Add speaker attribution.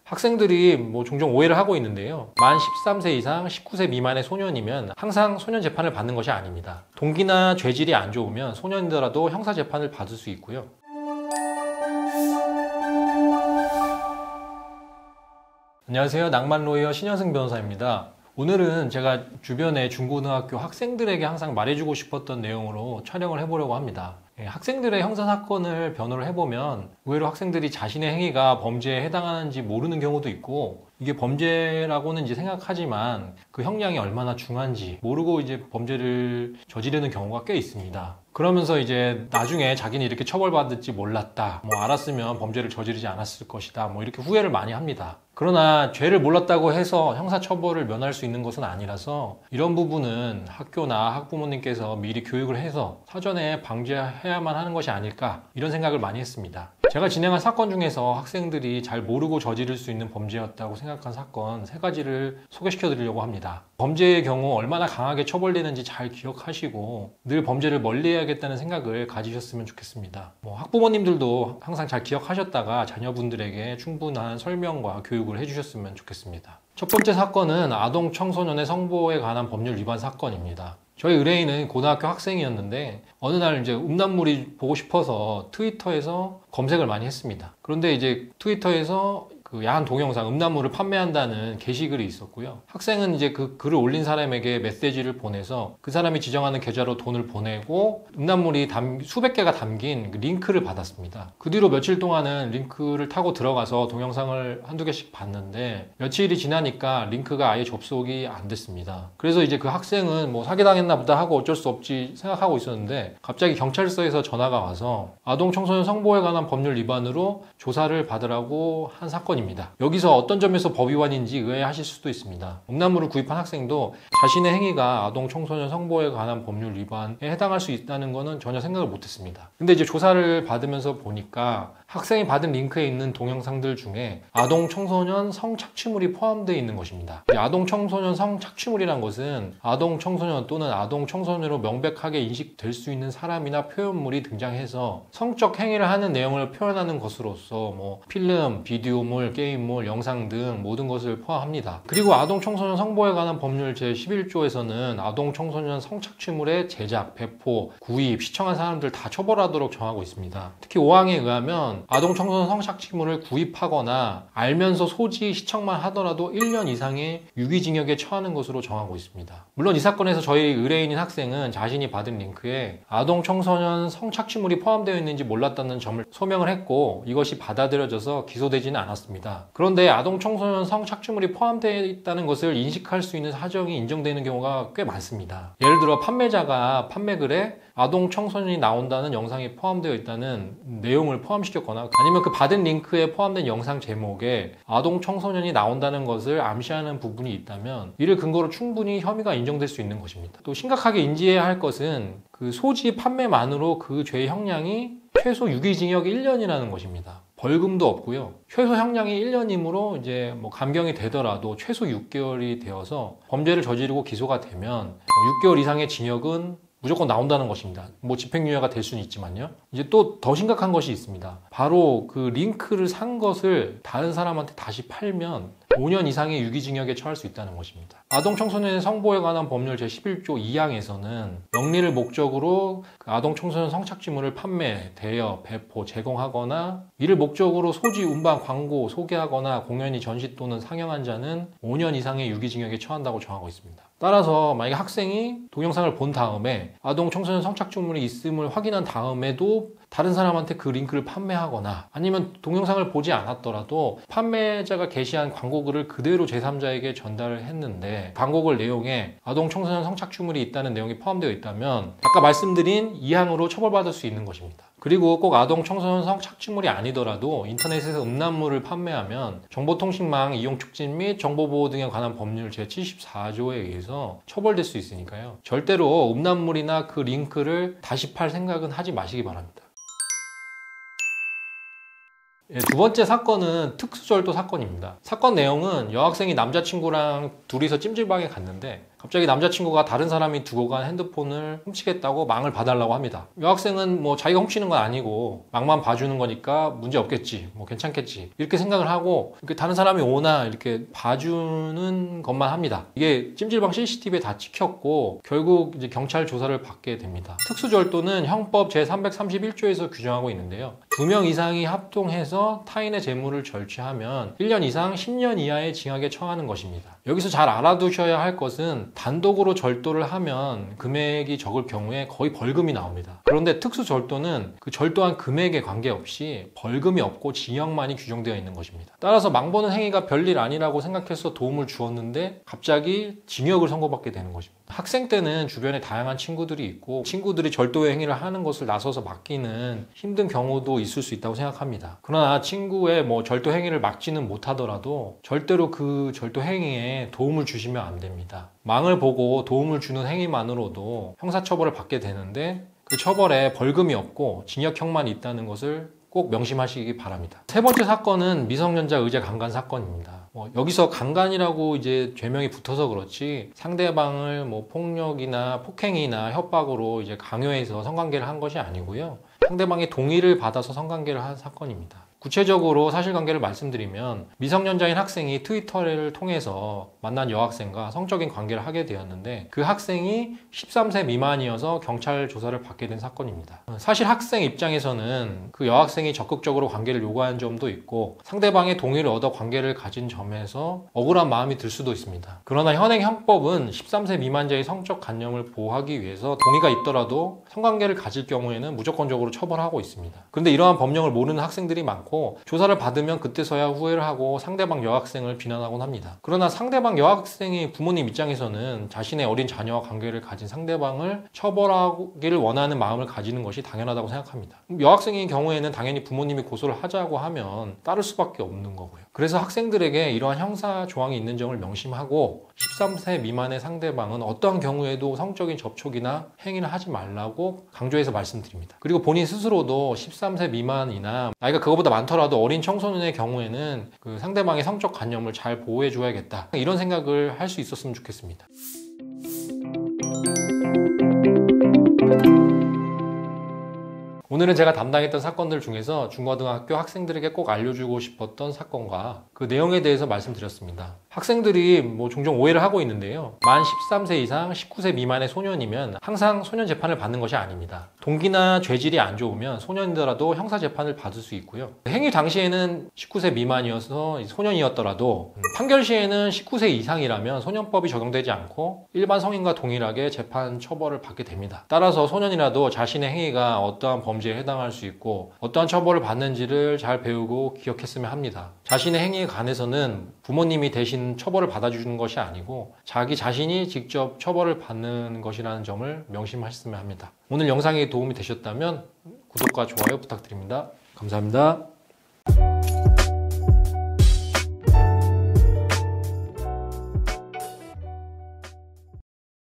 Speaker 1: 학생들이 종종 오해를 하고 있는데요. 만 13세 이상 19세 미만의 소년이면 항상 소년 재판을 받는 것이 아닙니다. 동기나 죄질이 안 좋으면 소년이더라도 형사 재판을 받을 수 있고요. 안녕하세요. 낭만로이어 신현승 변호사입니다. 오늘은 제가 주변의 중고등학교 학생들에게 항상 말해주고 싶었던 내용으로 촬영을 해보려고 합니다. 학생들의 형사사건을 변호를 해보면 의외로 학생들이 자신의 행위가 범죄에 해당하는지 모르는 경우도 있고, 이게 범죄라고는 이제 생각하지만 그 형량이 얼마나 중한지 모르고 이제 범죄를 저지르는 경우가 꽤 있습니다. 그러면서 이제 나중에 자기는 이렇게 처벌받을지 몰랐다, 알았으면 범죄를 저지르지 않았을 것이다, 이렇게 후회를 많이 합니다. 그러나 죄를 몰랐다고 해서 형사처벌을 면할 수 있는 것은 아니라서 이런 부분은 학교나 학부모님께서 미리 교육을 해서 사전에 방지해야만 하는 것이 아닐까, 이런 생각을 많이 했습니다. 제가 진행한 사건 중에서 학생들이 잘 모르고 저지를 수 있는 범죄였다고 생각한 사건 3가지를 소개시켜 드리려고 합니다. 범죄의 경우 얼마나 강하게 처벌되는지 잘 기억하시고 늘 범죄를 멀리해야겠다는 생각을 가지셨으면 좋겠습니다. 학부모님들도 항상 잘 기억하셨다가 자녀분들에게 충분한 설명과 교육을 해주셨으면 좋겠습니다. 첫 번째 사건은 아동 청소년의 성보호에 관한 법률 위반 사건입니다. 저희 의뢰인은 고등학교 학생이었는데 어느 날 이제 음란물이 보고 싶어서 트위터에서 검색을 많이 했습니다. 그런데 이제 트위터에서 그 야한 동영상, 음란물을 판매한다는 게시글이 있었고요. 학생은 이제 그 글을 올린 사람에게 메시지를 보내서 그 사람이 지정하는 계좌로 돈을 보내고 음란물이 수백 개가 담긴 링크를 받았습니다. 그 뒤로 며칠 동안은 링크를 타고 들어가서 동영상을 한두 개씩 봤는데 며칠이 지나니까 링크가 아예 접속이 안 됐습니다. 그래서 이제 그 학생은 사기당했나 보다 하고 어쩔 수 없지 생각하고 있었는데 갑자기 경찰서에서 전화가 와서 아동 청소년 성보호에 관한 법률 위반으로 조사를 받으라고 한 사건입니다. 여기서 어떤 점에서 법 위반인지 의아해하실 수도 있습니다. 음란물을 구입한 학생도 자신의 행위가 아동 청소년 성보호에 관한 법률 위반에 해당할 수 있다는 것은 전혀 생각을 못했습니다. 근데 이제 조사를 받으면서 보니까 학생이 받은 링크에 있는 동영상들 중에 아동 청소년 성착취물이 포함되어 있는 것입니다. 아동 청소년 성착취물이란 것은 아동 청소년 또는 아동 청소년으로 명백하게 인식될 수 있는 사람이나 표현물이 등장해서 성적 행위를 하는 내용을 표현하는 것으로서 필름, 비디오물, 게임물, 영상 등 모든 것을 포함합니다. 그리고 아동 청소년 성보호에 관한 법률 제11조에서는 아동 청소년 성착취물의 제작, 배포, 구입, 시청한 사람들 다 처벌하도록 정하고 있습니다. 특히 5항에 의하면 아동 청소년 성착취물을 구입하거나 알면서 소지, 시청만 하더라도 1년 이상의 유기징역에 처하는 것으로 정하고 있습니다. 물론 이 사건에서 저희 의뢰인인 학생은 자신이 받은 링크에 아동 청소년 성착취물이 포함되어 있는지 몰랐다는 점을 소명을 했고 이것이 받아들여져서 기소되지는 않았습니다. 그런데 아동 청소년 성착취물이 포함되어 있다는 것을 인식할 수 있는 사정이 인정되는 경우가 꽤 많습니다. 예를 들어 판매자가 판매글에 아동 청소년이 나온다는 영상이 포함되어 있다는 내용을 포함시켰거나 아니면 그 받은 링크에 포함된 영상 제목에 아동 청소년이 나온다는 것을 암시하는 부분이 있다면 이를 근거로 충분히 혐의가 인정될 수 있는 것입니다. 또 심각하게 인지해야 할 것은 그 소지 판매만으로 그 죄의 형량이 최소 유기징역 1년이라는 것입니다. 벌금도 없고요. 최소 형량이 1년이므로 이제 감경이 되더라도 최소 6개월이 되어서 범죄를 저지르고 기소가 되면 6개월 이상의 징역은 무조건 나온다는 것입니다. 집행유예가 될 수는 있지만요. 이제 또 더 심각한 것이 있습니다. 바로 그 링크를 산 것을 다른 사람한테 다시 팔면 5년 이상의 유기징역에 처할 수 있다는 것입니다. 아동 청소년의 성보호에 관한 법률 제11조 2항에서는 영리를 목적으로 그 아동 청소년 성착취물을 판매, 대여, 배포, 제공하거나 이를 목적으로 소지, 운반, 광고, 소개하거나 공연히 전시 또는 상영한 자는 5년 이상의 유기징역에 처한다고 정하고 있습니다. 따라서 만약에 학생이 동영상을 본 다음에 아동 청소년 성착취물이 있음을 확인한 다음에도 다른 사람한테 그 링크를 판매하거나 아니면 동영상을 보지 않았더라도 판매자가 게시한 광고글을 그대로 제3자에게 전달을 했는데 광고글 내용에 아동 청소년 성착취물이 있다는 내용이 포함되어 있다면 아까 말씀드린 2항으로 처벌받을 수 있는 것입니다. 그리고 꼭 아동 청소년 성착취물이 아니더라도 인터넷에서 음란물을 판매하면 정보통신망 이용 촉진 및 정보보호 등에 관한 법률 제74조에 의해서 처벌될 수 있으니까요. 절대로 음란물이나 그 링크를 다시 팔 생각은 하지 마시기 바랍니다. 두 번째 사건은 특수절도 사건입니다. 사건 내용은 여학생이 남자친구랑 둘이서 찜질방에 갔는데 갑자기 남자친구가 다른 사람이 두고 간 핸드폰을 훔치겠다고 망을 봐달라고 합니다. 여학생은 뭐 자기가 훔치는 건 아니고 망만 봐주는 거니까 문제 없겠지, 뭐 괜찮겠지 이렇게 생각을 하고 이렇게 다른 사람이 오나 이렇게 봐주는 것만 합니다. 이게 찜질방 CCTV에 다 찍혔고 결국 이제 경찰 조사를 받게 됩니다. 특수절도는 형법 제331조에서 규정하고 있는데요. 2명 이상이 합동해서 타인의 재물을 절취하면 1년 이상 10년 이하의 징역에 처하는 것입니다. 여기서 잘 알아두셔야 할 것은 단독으로 절도를 하면 금액이 적을 경우에 거의 벌금이 나옵니다. 그런데 특수절도는 그 절도한 금액에 관계없이 벌금이 없고 징역만이 규정되어 있는 것입니다. 따라서 망보는 행위가 별일 아니라고 생각해서 도움을 주었는데 갑자기 징역을 선고받게 되는 것입니다. 학생 때는 주변에 다양한 친구들이 있고 친구들이 절도의 행위를 하는 것을 나서서 막기는 힘든 경우도 있을 수 있다고 생각합니다. 그러나 친구의 뭐 절도 행위를 막지는 못하더라도 절대로 그 절도 행위에 도움을 주시면 안 됩니다. 망을 보고 도움을 주는 행위만으로도 형사처벌을 받게 되는데 그 처벌에 벌금이 없고 징역형만 있다는 것을 꼭 명심하시기 바랍니다. 세 번째 사건은 미성년자 의제 강간 사건입니다. 여기서 강간이라고 이제 죄명이 붙어서 그렇지 상대방을 뭐 폭력이나 폭행이나 협박으로 이제 강요해서 성관계를 한 것이 아니고요. 상대방의 동의를 받아서 성관계를 한 사건입니다. 구체적으로 사실관계를 말씀드리면 미성년자인 학생이 트위터를 통해서 만난 여학생과 성적인 관계를 하게 되었는데 그 학생이 13세 미만이어서 경찰 조사를 받게 된 사건입니다. 사실 학생 입장에서는 그 여학생이 적극적으로 관계를 요구한 점도 있고 상대방의 동의를 얻어 관계를 가진 점에서 억울한 마음이 들 수도 있습니다. 그러나 현행 형법은 13세 미만자의 성적 관념을 보호하기 위해서 동의가 있더라도 성관계를 가질 경우에는 무조건적으로 처벌하고 있습니다. 그런데 이러한 법령을 모르는 학생들이 많고 조사를 받으면 그때서야 후회를 하고 상대방 여학생을 비난하곤 합니다. 그러나 상대방 여학생이 부모님 입장에서는 자신의 어린 자녀와 관계를 가진 상대방을 처벌하기를 원하는 마음을 가지는 것이 당연하다고 생각합니다. 여학생인 경우에는 당연히 부모님이 고소를 하자고 하면 따를 수밖에 없는 거고요. 그래서 학생들에게 이러한 형사 조항이 있는 점을 명심하고 13세 미만의 상대방은 어떠한 경우에도 성적인 접촉이나 행위를 하지 말라고 강조해서 말씀드립니다. 그리고 본인 스스로도 13세 미만이나 나이가 그거보다 많더라도 어린 청소년의 경우에는 그 상대방의 성적 관념을 잘 보호해 줘야겠다 이런 생각을 할 수 있었으면 좋겠습니다. 오늘은 제가 담당했던 사건들 중에서 중고등학교 학생들에게 꼭 알려주고 싶었던 사건과 그 내용에 대해서 말씀드렸습니다. 학생들이 뭐 종종 오해를 하고 있는데요. 만 13세 이상 19세 미만의 소년이면 항상 소년 재판을 받는 것이 아닙니다. 동기나 죄질이 안 좋으면 소년이더라도 형사 재판을 받을 수 있고요. 행위 당시에는 19세 미만이어서 소년이었더라도 판결 시에는 19세 이상이라면 소년법이 적용되지 않고 일반 성인과 동일하게 재판 처벌을 받게 됩니다. 따라서 소년이라도 자신의 행위가 어떠한 범죄에 해당할 수 있고 어떠한 처벌을 받는지를 잘 배우고 기억했으면 합니다. 자신의 행위에 관해서는 부모님이 대신 처벌을 받아주는 것이 아니고 자기 자신이 직접 처벌을 받는 것이라는 점을 명심하셨으면 합니다. 오늘 영상이 도움이 되셨다면 구독과 좋아요 부탁드립니다. 감사합니다.